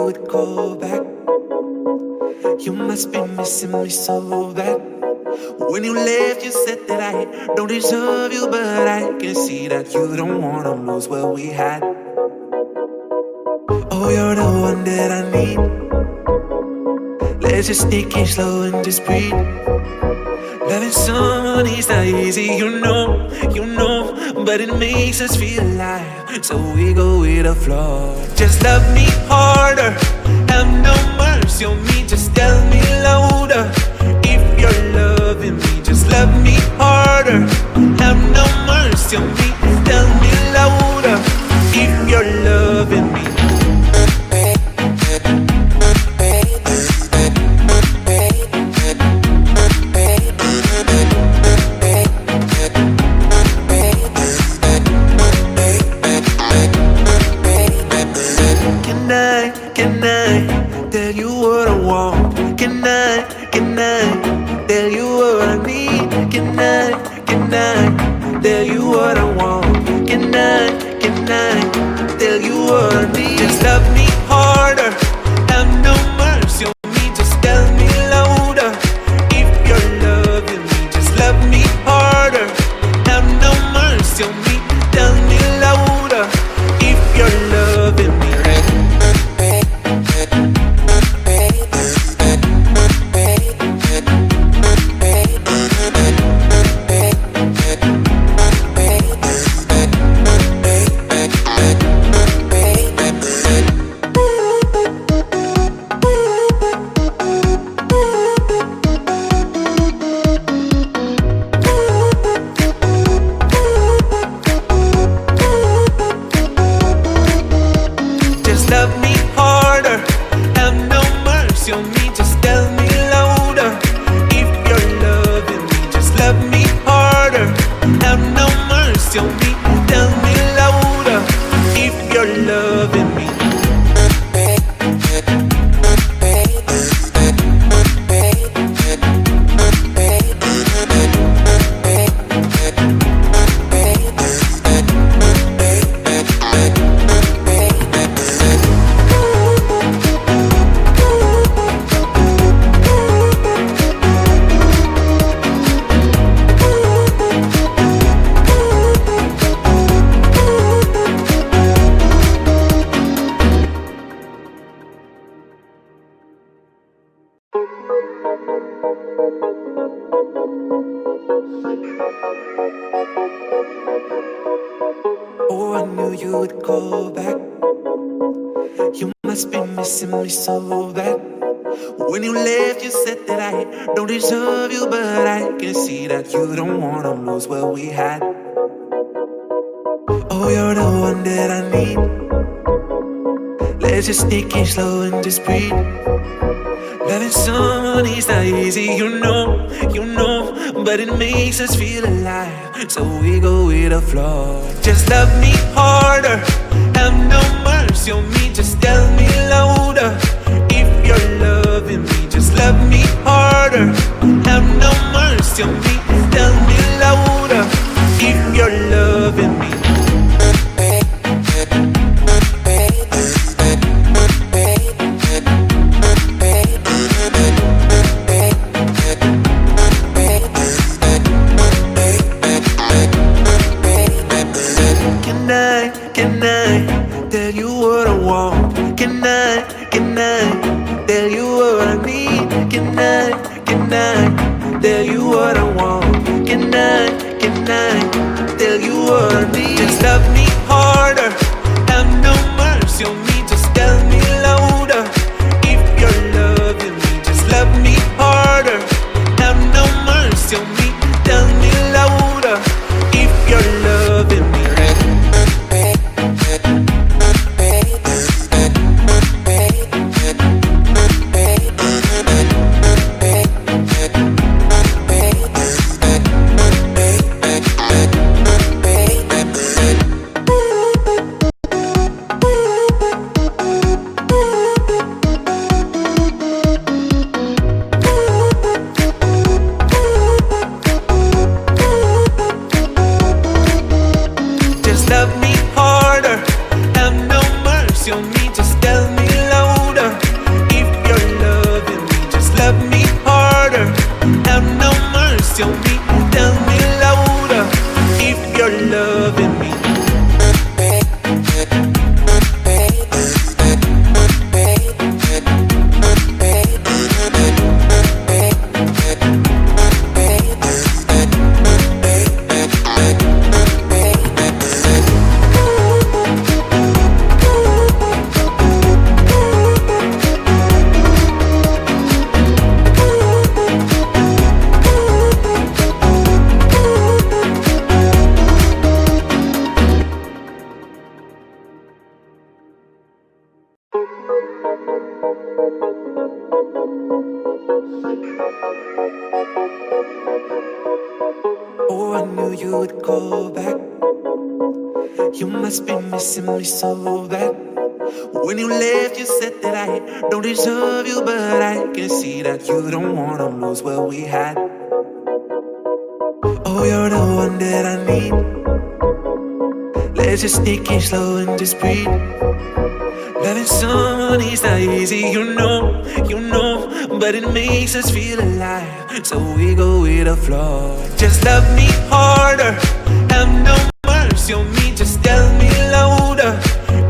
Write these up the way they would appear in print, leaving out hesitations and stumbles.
would call back. You must be missing me so bad. When you left, you said that I don't deserve you, but I can see that you don't wanna lose what we had. Oh, you're the one that I need. Let's just take it slow and just breathe. Loving someone is not easy, you know, but it makes us feel alive, so we go with the flow. Just love me harder, have no mercy on me, just tell me louder. If you're loving me, just love me harder, have no mercy on me, tell me louder. If you're loving me. Can I tell you what I want? Can I tell you what I need? Can I tell you what I want? Can I tell you what I need? Just love me harder, have no mercy on me, just tell me louder. If you're loving me, just love me harder, have no mercy on me, tell me louder. If you're loving me. Oh, I knew you would call back. You must be missing me so bad. When you left, you said that I don't deserve you, but I can see that you don't wanna lose what we had. Oh, you're the one that I need. Let's just take it slow and just breathe. Loving someone is not easy, you know, but it makes us feel alive, so we go with the flow. Just love me harder, have no mercy on me, just tell me louder. If you're loving me, just love me harder, have no mercy on me, tell me louder. If you're loving me. Can I tell you what I want? Can I tell you what I need? Can I tell you what I want? Can I tell you what I need? Just love me harder, have no mercy on me, just tell me louder. If you're loving me, just love me harder, have no mercy on me, tell me louder. If you're loving me. Oh, I knew you would call back. You must be missing me so bad. When you left, you said that I don't deserve you, but I can see that you don't wanna lose what we had. Oh, you're the one that I need. Let's just take it slow and just breathe. Loving someone is not easy, you know, but it makes us feel alive, so we go with the flow. Just love me harder, have no mercy on me, just tell me louder.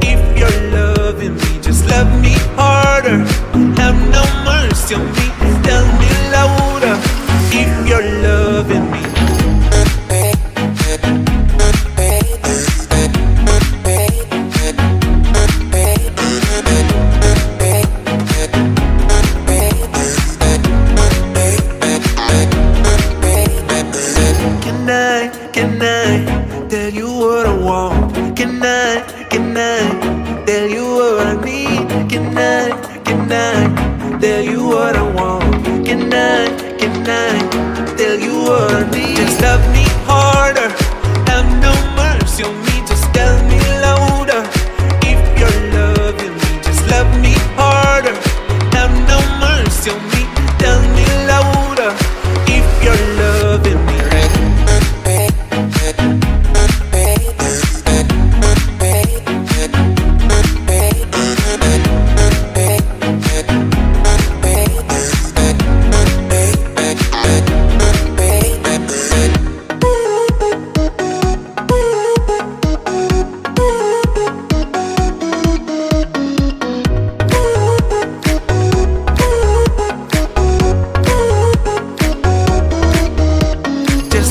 If you're loving me, just love me harder, have no mercy on me, tell me louder. If you're loving me. Can I tell you what I want? Can I tell you what I need? Can I tell you what I want? Can I tell you what I need? Just love me harder, have no mercy on me, just tell me louder. If you're loving me, just love me harder, have no mercy on me, tell me louder. If you're loving me.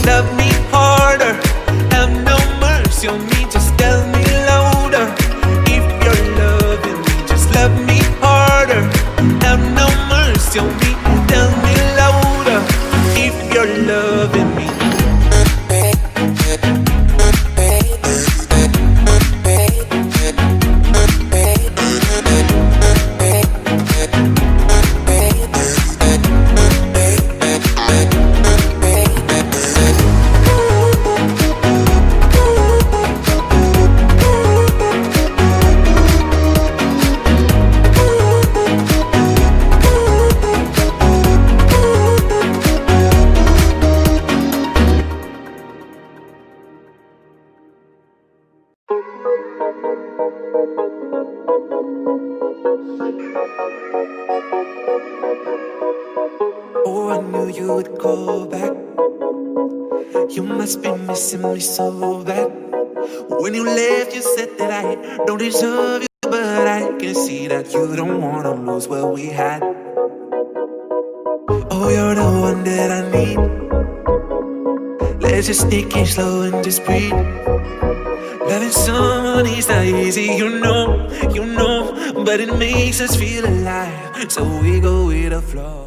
Love me harder, have no mercy on me, just tell me louder. If you're loving me, just love me harder, have no mercy on me, tell me louder. If you're loving me. Oh, I knew you would call back. You must be missing me so bad. When you left, you said that I don't deserve you, but I can see that you don't wanna lose what we had. Oh, you're the one that I need. Let's just take it slow and just breathe. Loving someone is not easy, you know, but it makes us feel alive, so we go with the flow.